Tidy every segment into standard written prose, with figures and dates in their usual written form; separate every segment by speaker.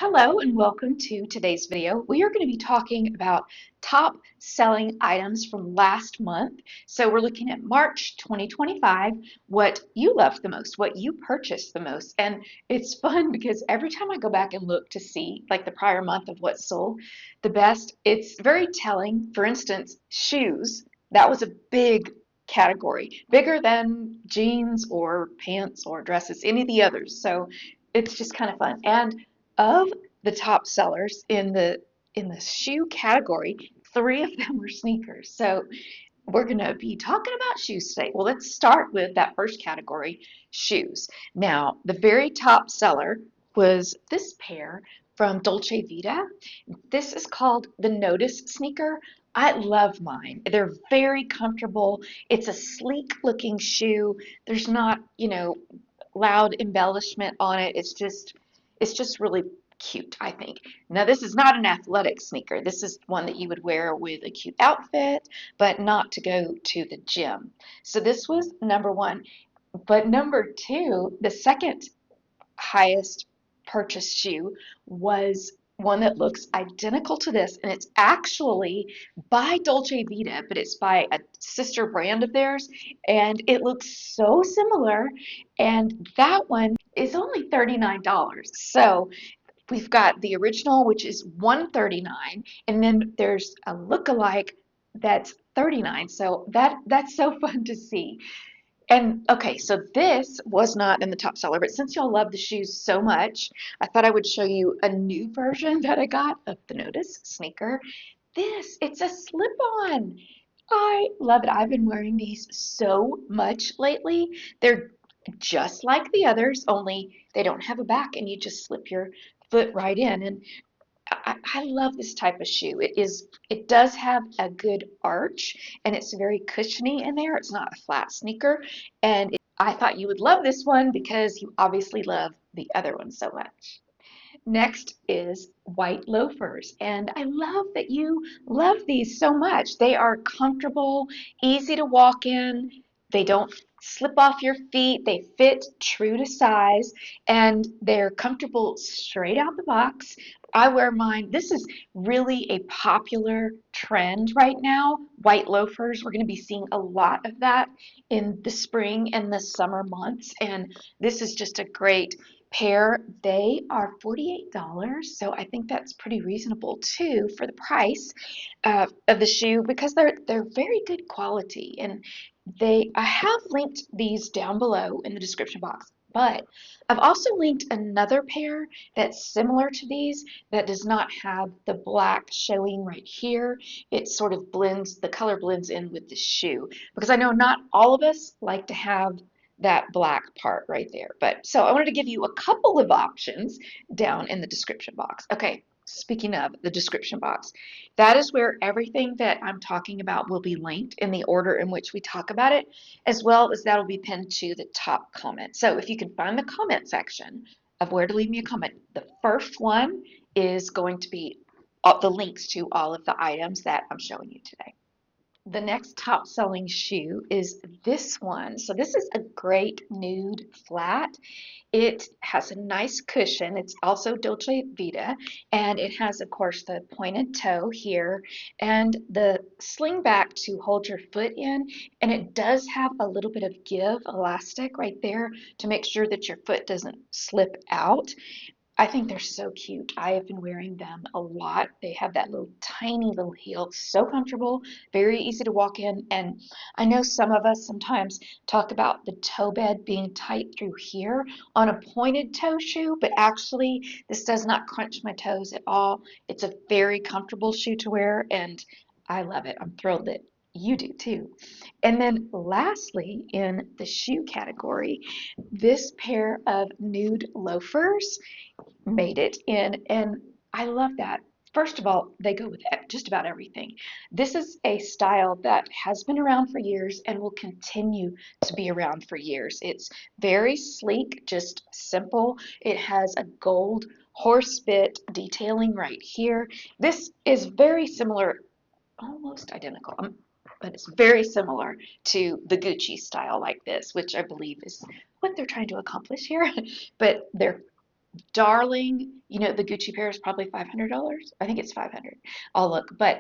Speaker 1: Hello and welcome to today's video. We are going to be talking about top selling items from last month. So we're looking at March 2025, what you loved the most, what you purchased the most. And it's fun because every time I go back and look to see like the prior month of what sold the best, it's very telling. For instance, shoes, that was a big category, bigger than jeans or pants or dresses, any of the others. So it's just kind of fun. And of the top sellers in the shoe category, three of them were sneakers. So we're going to be talking about shoes today. Well, let's start with that first category, shoes. Now, the very top seller was this pair from Dolce Vita. This is called the Notice sneaker. I love mine. They're very comfortable. It's a sleek looking shoe. There's not, loud embellishment on it. It's just really cute, I think. Now, this is not an athletic sneaker. This is one that you would wear with a cute outfit, but not to go to the gym. So this was number one. But number two, the second highest purchased shoe was one that looks identical to this, and it's actually by Dolce Vita, but it's by a sister brand of theirs, and it looks so similar, and that one is only $39. So we've got the original, which is $139, and then there's a look-alike that's $39. So that's so fun to see. And okay, so this was not in the top seller, but since y'all love the shoes so much, I thought I would show you a new version that I got of the Notice sneaker. It's a slip-on. I love it. I've been wearing these so much lately. They're just like the others, only they don't have a back and you just slip your foot right in. And I love this type of shoe. It does have a good arch and it's very cushiony in there. It's not a flat sneaker. And I thought you would love this one because you obviously love the other one so much. Next is White Loafers, and I love that you love these so much. They are comfortable, easy to walk in, they don't slip off your feet, they fit true to size, and they're comfortable straight out the box. I wear mine. This is really a popular trend right now. White loafers, we're going to be seeing a lot of that in the spring and the summer months, and this is just a great pair. They are $48, so I think that's pretty reasonable too for the price of the shoe because they're very good quality. And I have linked these down below in the description box, but I've also linked another pair that's similar to these that does not have the black showing right here. It sort of blends, the color blends in with the shoe because I know not all of us like to have that black part right there. But so I wanted to give you a couple of options down in the description box. Okay, speaking of the description box, that is where everything that I'm talking about will be linked in the order in which we talk about it, as well as that'll be pinned to the top comment. So if you can find the comment section of where to leave me a comment, the first one is going to be the links to all of the items that I'm showing you today. The next top selling shoe is this one. So this is a great nude flat. It has a nice cushion. It's also Dolce Vita, and it has, of course, the pointed toe here and the sling back to hold your foot in, and it does have a little bit of give elastic right there to make sure that your foot doesn't slip out. I think they're so cute. I have been wearing them a lot. They have that little tiny little heel, so comfortable, very easy to walk in. And I know some of us sometimes talk about the toe bed being tight through here on a pointed toe shoe, but actually this does not crunch my toes at all. It's a very comfortable shoe to wear, and I love it. I'm thrilled that you do too. And then lastly, in the shoe category, this pair of nude loafers made it in, and I love that. First of all, they go with just about everything. This is a style that has been around for years and will continue to be around for years. It's very sleek, just simple. It has a gold horse bit detailing right here. This is very similar, almost identical, but it's very similar to the Gucci style like this, which I believe is what they're trying to accomplish here. But they're darling, you know, the Gucci pair is probably $500. I think it's 500. I'll look, but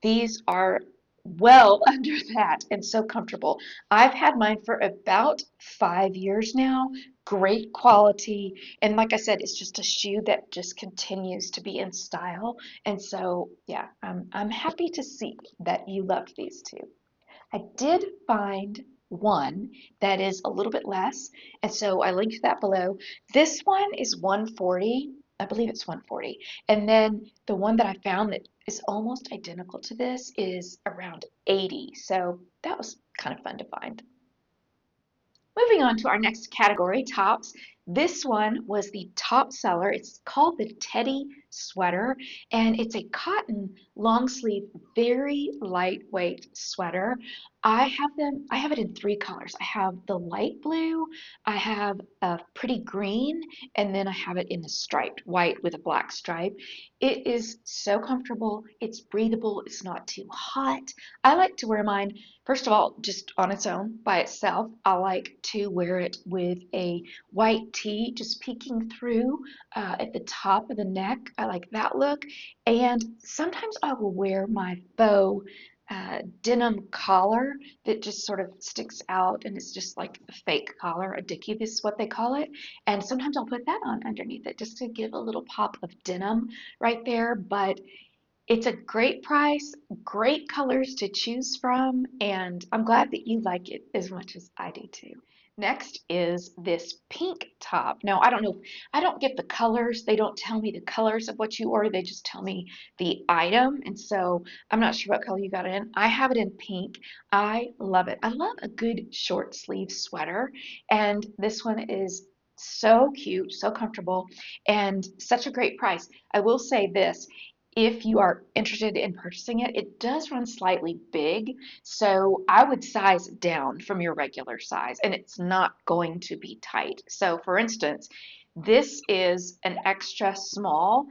Speaker 1: these are well under that and so comfortable. I've had mine for about 5 years now. Great quality. And like I said, it's just a shoe that just continues to be in style. And so, yeah, I'm happy to see that you loved these too. I did find one that is a little bit less, and so I linked that below. This one is 140. I believe it's 140. And then the one that I found that is almost identical to this is around 80. So that was kind of fun to find. Moving on to our next category, tops. This one was the top seller. It's called the Teddy sweater, and it's a cotton long sleeve, very lightweight sweater. I have it in three colors. I have the light blue, I have a pretty green, and then I have it in the striped white with a black stripe. It is so comfortable, it's breathable, it's not too hot. I like to wear mine, first of all, just on its own, by itself. I like to wear it with a white tee just peeking through at the top of the neck. I like that look. And sometimes I will wear my faux denim collar that just sort of sticks out and it's just like a fake collar, a dickie is what they call it. And sometimes I'll put that on underneath it just to give a little pop of denim right there. But it's a great price, great colors to choose from, and I'm glad that you like it as much as I do too. Next is this pink top. Now, I don't know, I don't get the colors. They don't tell me the colors of what you order. They just tell me the item. And so I'm not sure what color you got it in. I have it in pink. I love it. I love a good short sleeve sweater. And this one is so cute, so comfortable, and such a great price. I will say this. If you are interested in purchasing it, it does run slightly big, so I would size down from your regular size, and it's not going to be tight. So, for instance, this is an extra small.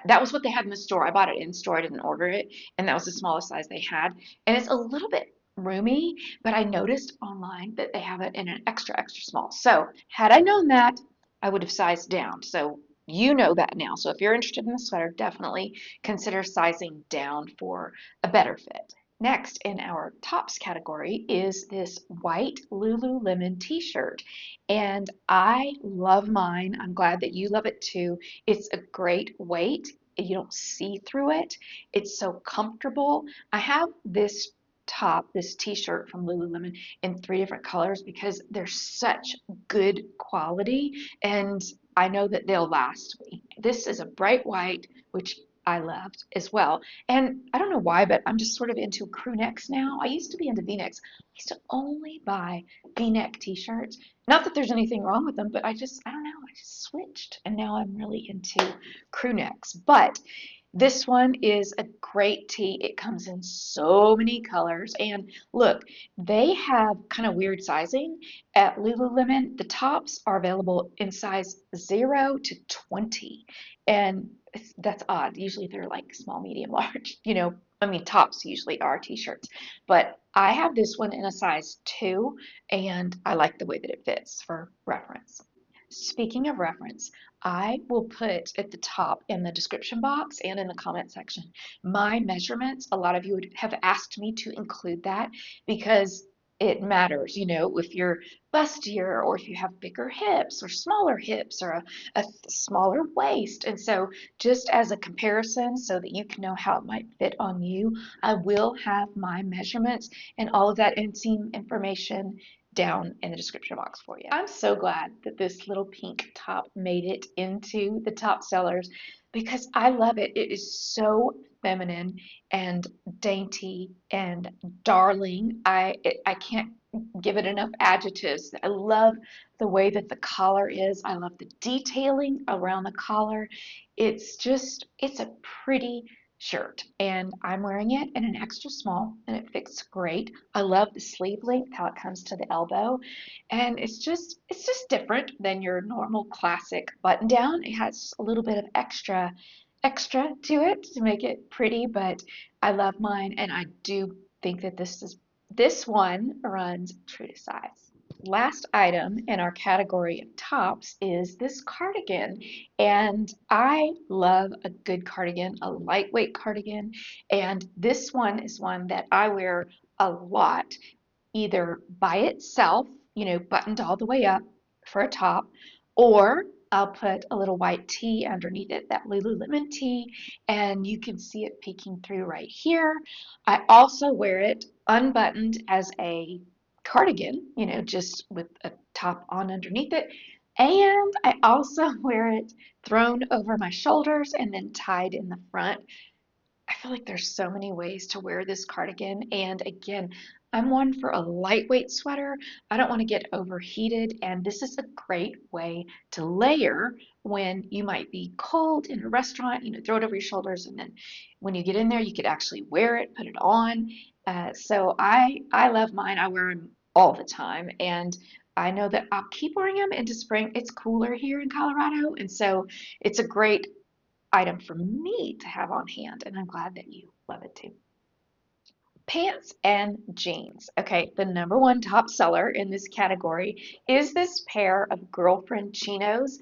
Speaker 1: That was what they had in the store. I bought it in store, I didn't order it, and that was the smallest size they had. And it's a little bit roomy, but I noticed online that they have it in an extra, extra small. So, had I known that, I would have sized down. So, you know that now. So, if you're interested in the sweater, definitely consider sizing down for a better fit. Next in our tops category is this white Lululemon t-shirt. And I love mine. I'm glad that you love it too. It's a great weight. You don't see through it. It's so comfortable. I have this top, this t-shirt from Lululemon in three different colors because they're such good quality and I know that they'll last me. This is a bright white, which I loved as well. And I don't know why, but I'm just sort of into crew necks now. I used to be into V-necks. I used to only buy V-neck t-shirts. Not that there's anything wrong with them, but I don't know, I just switched. And now I'm really into crew necks. But this one is a great tee. It comes in so many colors. And look, they have kind of weird sizing. At Lululemon, the tops are available in size 0 to 20. And that's odd. Usually they're like small, medium, large. You know, I mean, tops usually are t-shirts. But I have this one in a size 2, and I like the way that it fits for reference. Speaking of reference, I will put at the top in the description box and in the comment section my measurements. A lot of you would have asked me to include that because it matters, you know, if you're bustier or if you have bigger hips or a smaller waist. And so just as a comparison so that you can know how it might fit on you, I will have my measurements and all of that inseam information down in the description box for you. I'm so glad that this little pink top made it into the top sellers because I love it. It is so feminine and dainty and darling. I can't give it enough adjectives. I love the way that the collar is. I love the detailing around the collar. It's a pretty shirt and I'm wearing it in an extra small and it fits great. I love the sleeve length, how it comes to the elbow, and it's just different than your normal classic button down. It has a little bit of extra to it to make it pretty, but I love mine and I do think that this one runs true to size. last item in our category of tops is this cardigan. And I love a good cardigan, a lightweight cardigan. And this one is one that I wear a lot, either by itself, buttoned all the way up for a top, or I'll put a little white tee underneath it, that Lululemon tee, and you can see it peeking through right here. I also wear it unbuttoned as a cardigan, just with a top on underneath it. And I also wear it thrown over my shoulders and then tied in the front. I feel like there's so many ways to wear this cardigan. And again, I'm one for a lightweight sweater. I don't want to get overheated. And this is a great way to layer when you might be cold in a restaurant, throw it over your shoulders. And then when you get in there, you could actually wear it, put it on. So I love mine. I wear them all the time. And I know that I'll keep wearing them into spring. It's cooler here in Colorado. And so it's a great item for me to have on hand, and I'm glad that you love it too. Pants and jeans. Okay, the number one top seller in this category is this pair of girlfriend chinos.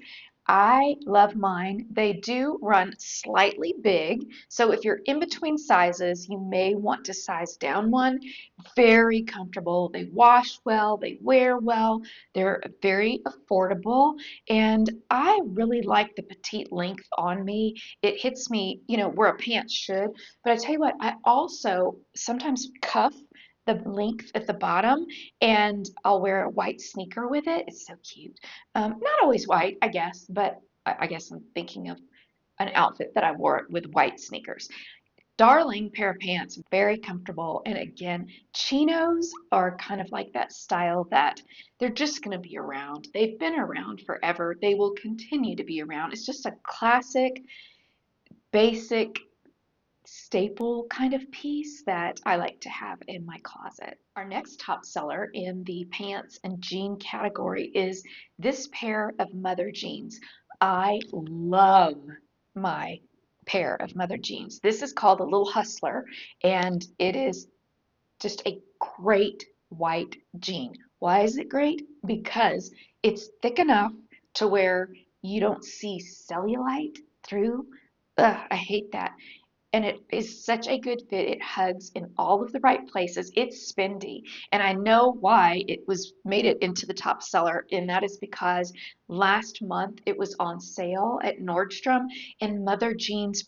Speaker 1: I love mine. They do run slightly big, so if you're in between sizes, you may want to size down one. Very comfortable. They wash well, they wear well, they're very affordable, and I really like the petite length on me. It hits me, where a pant should. But I tell you what, I also sometimes cuff the length at the bottom, and I'll wear a white sneaker with it. It's so cute. Not always white, I guess, but I guess I'm thinking of an outfit that I wore with white sneakers. Darling pair of pants, very comfortable. And again, chinos are kind of like that style that they're just going to be around. They've been around forever. They will continue to be around. It's just a classic, basic staple kind of piece that I like to have in my closet. Our next top seller in the pants and jean category is this pair of mother jeans. I love my pair of mother jeans. This is called a Little Hustler, and it is just a great white jean. Why is it great? Because it's thick enough to where you don't see cellulite through. Ugh, I hate that, and it is such a good fit. It hugs in all of the right places. It's spendy, and I know why it was made it into the top seller, and that is because last month it was on sale at Nordstrom, and mother jeans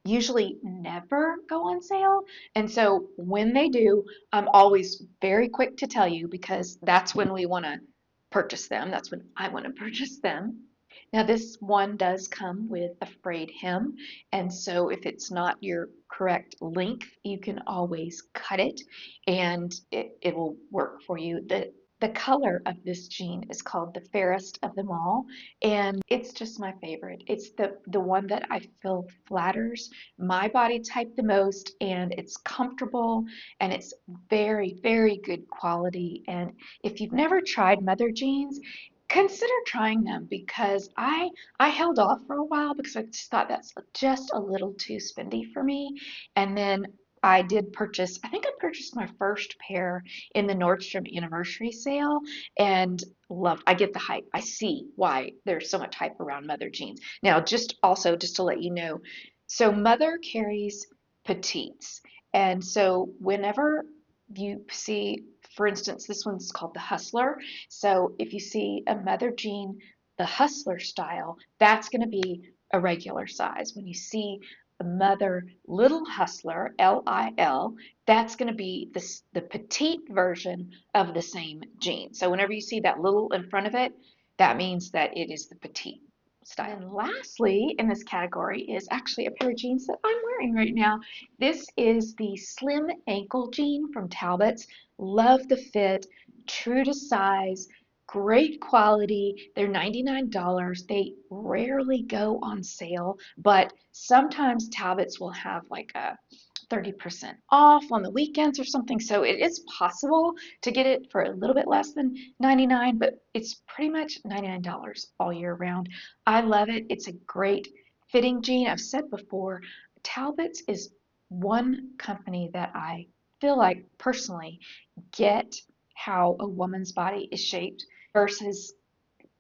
Speaker 1: usually never go on sale. And so when they do, I'm always very quick to tell you because that's when we want to purchase them. That's when I want to purchase them. Now this one does come with a frayed hem, and so if it's not your correct length, you can always cut it and it will work for you. The color of this jean is called the fairest of them all, and it's just my favorite. It's the one that I feel flatters my body type the most, and it's comfortable, and it's very, very good quality. And if you've never tried mother jeans, consider trying them because I held off for a while because I just thought that's just a little too spendy for me. And then I did purchase, I think I purchased my first pair in the Nordstrom anniversary sale and I get the hype. I see why there's so much hype around Mother jeans. Now, just to let you know, so Mother carries petites. And so whenever you see, for instance, this one's called the Hustler. So if you see a mother jean, the Hustler style, that's going to be a regular size. When you see a mother little Hustler, LIL, that's going to be the petite version of the same jean. So whenever you see that little in front of it, that means that it is the petite style. And lastly, in this category is actually a pair of jeans that I'm wearing right now. This is the slim ankle jean from Talbot's. Love the fit, true to size, great quality. They're $99. They rarely go on sale, but sometimes Talbot's will have like a 30% off on the weekends or something. So it is possible to get it for a little bit less than $99, but it's pretty much $99 all year round. I love it. It's a great fitting jean. I've said before, Talbot's is one company that I feel like personally get how a woman's body is shaped versus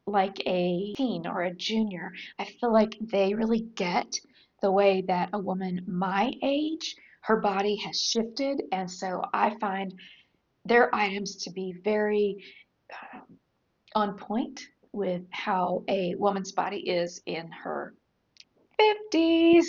Speaker 1: like a teen or a junior. I feel like they really get the way that a woman my age, her body has shifted, and so I find their items to be very on point with how a woman's body is in her 50s.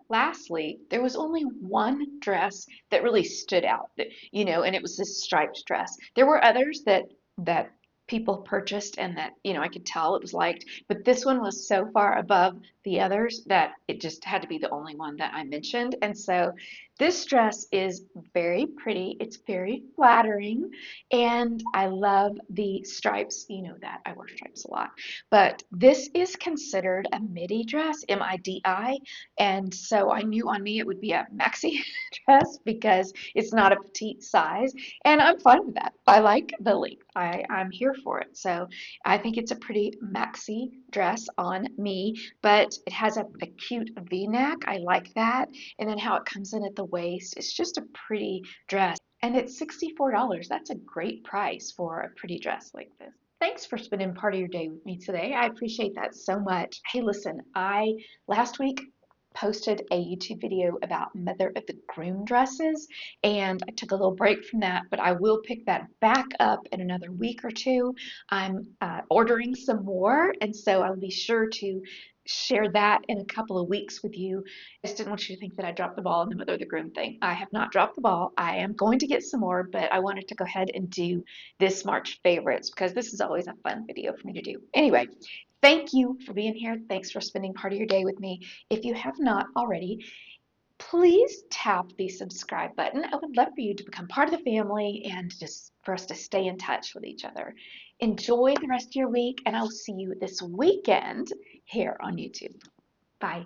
Speaker 1: Lastly, there was only one dress that really stood out, and it was this striped dress. There were others that people purchased and that, I could tell it was liked, but this one was so far above the others that it just had to be the only one that I mentioned. And so this dress is very pretty. It's very flattering, and I love the stripes. You know that I wear stripes a lot, but this is considered a midi dress, M-I-D-I, and so I knew on me it would be a maxi dress because it's not a petite size, and I'm fine with that. I like the length. I'm here for it. So I think it's a pretty maxi dress on me, but it has a cute V-neck. I like that. And then how it comes in at the waist. It's just a pretty dress. And it's $64. That's a great price for a pretty dress like this. Thanks for spending part of your day with me today. I appreciate that so much. Hey, listen, I last week posted a YouTube video about mother of the groom dresses, and I took a little break from that, but I will pick that back up in another week or two. I'm ordering some more, and so I'll be sure to share that in a couple of weeks with you. I just didn't want you to think that I dropped the ball on the mother of the groom thing. I have not dropped the ball. I am going to get some more, but I wanted to go ahead and do this March favorites because this is always a fun video for me to do. Anyway, thank you for being here. Thanks for spending part of your day with me. If you have not already, please tap the subscribe button. I would love for you to become part of the family and just for us to stay in touch with each other. Enjoy the rest of your week, and I'll see you this weekend here on YouTube. Bye.